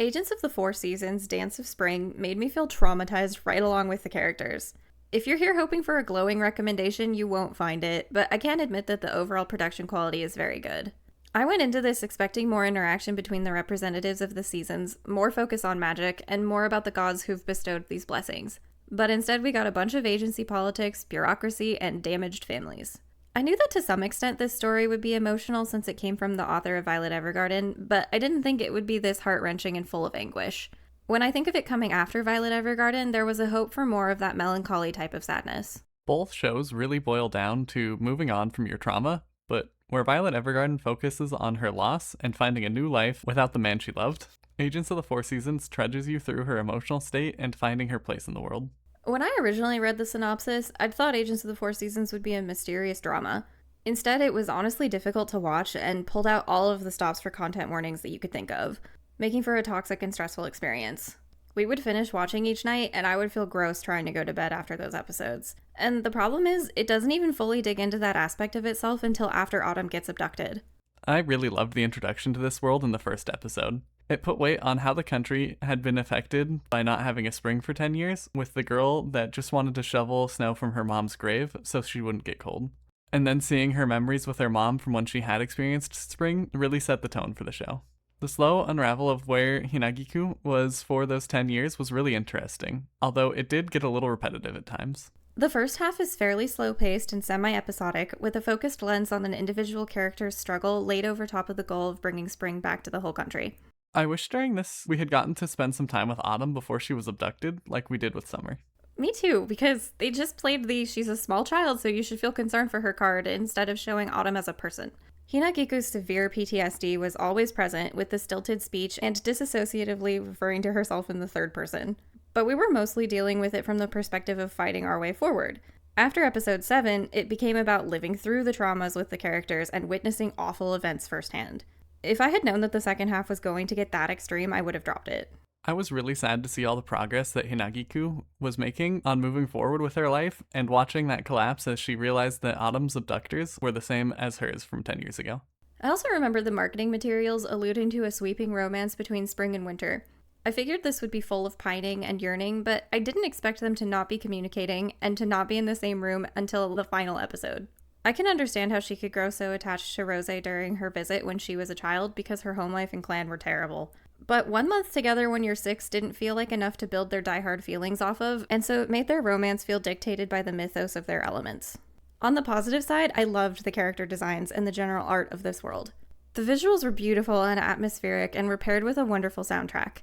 Agents of the Four Seasons Dance of Spring made me feel traumatized right along with the characters. If you're here hoping for a glowing recommendation, you won't find it, but I can admit that the overall production quality is very good. I went into this expecting more interaction between the representatives of the seasons, more focus on magic, and more about the gods who've bestowed these blessings. But instead, we got a bunch of agency politics, bureaucracy, and damaged families. I knew that to some extent this story would be emotional since it came from the author of Violet Evergarden, but I didn't think it would be this heart-wrenching and full of anguish. When I think of it coming after Violet Evergarden, there was a hope for more of that melancholy type of sadness. Both shows really boil down to moving on from your trauma, but where Violet Evergarden focuses on her loss and finding a new life without the man she loved, Agents of the Four Seasons trudges you through her emotional state and finding her place in the world. When I originally read the synopsis, I'd thought Agents of the Four Seasons would be a mysterious drama. Instead, it was honestly difficult to watch and pulled out all of the stops for content warnings that you could think of, making for a toxic and stressful experience. We would finish watching each night, and I would feel gross trying to go to bed after those episodes. And the problem is, it doesn't even fully dig into that aspect of itself until after Autumn gets abducted. I really loved the introduction to this world in the first episode. It put weight on how the country had been affected by not having a spring for 10 years, with the girl that just wanted to shovel snow from her mom's grave so she wouldn't get cold. And then seeing her memories with her mom from when she had experienced spring really set the tone for the show. The slow unravel of where Hinagiku was for those 10 years was really interesting, although it did get a little repetitive at times. The first half is fairly slow-paced and semi-episodic, with a focused lens on an individual character's struggle laid over top of the goal of bringing spring back to the whole country. I wish during this we had gotten to spend some time with Autumn before she was abducted, like we did with Summer. Me too, because they just played the "she's a small child, so you should feel concerned for her" card instead of showing Autumn as a person. Hinagiku's severe PTSD was always present, with the stilted speech and disassociatively referring to herself in the third person. But we were mostly dealing with it from the perspective of fighting our way forward. After episode 7, it became about living through the traumas with the characters and witnessing awful events firsthand. If I had known that the second half was going to get that extreme, I would have dropped it. I was really sad to see all the progress that Hinagiku was making on moving forward with her life and watching that collapse as she realized that Autumn's abductors were the same as hers from 10 years ago. I also remember the marketing materials alluding to a sweeping romance between spring and winter. I figured this would be full of pining and yearning, but I didn't expect them to not be communicating and to not be in the same room until the final episode. I can understand how she could grow so attached to Rose during her visit when she was a child because her home life and clan were terrible. But 1 month together when you're 6 didn't feel like enough to build their diehard feelings off of, and so it made their romance feel dictated by the mythos of their elements. On the positive side, I loved the character designs and the general art of this world. The visuals were beautiful and atmospheric and were paired with a wonderful soundtrack.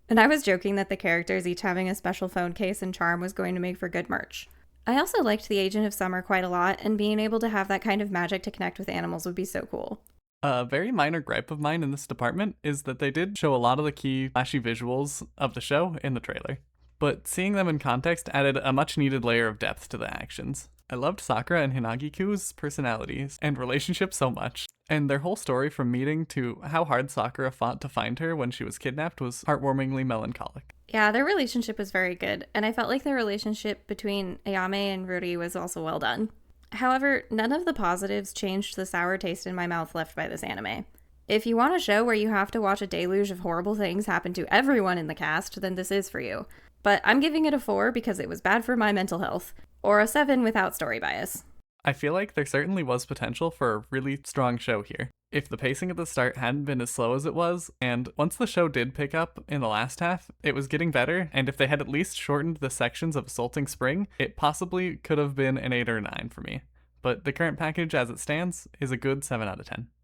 And I was joking that the characters each having a special phone case and charm was going to make for good merch. I also liked the Agent of Summer quite a lot, and being able to have that kind of magic to connect with animals would be so cool. A very minor gripe of mine in this department is that they did show a lot of the key flashy visuals of the show in the trailer, but seeing them in context added a much needed layer of depth to the actions. I loved Sakura and Hinagiku's personalities and relationship so much, and their whole story from meeting to how hard Sakura fought to find her when she was kidnapped was heartwarmingly melancholic. Yeah, their relationship was very good, and I felt like the relationship between Ayame and Ruri was also well done. However, none of the positives changed the sour taste in my mouth left by this anime. If you want a show where you have to watch a deluge of horrible things happen to everyone in the cast, then this is for you. But I'm giving it a 4 because it was bad for my mental health, or a 7 without story bias. I feel like there certainly was potential for a really strong show here. If the pacing at the start hadn't been as slow as it was, and once the show did pick up in the last half, it was getting better, and if they had at least shortened the sections of Assaulting Spring, it possibly could have been an 8 or 9 for me. But the current package as it stands is a good 7 out of 10.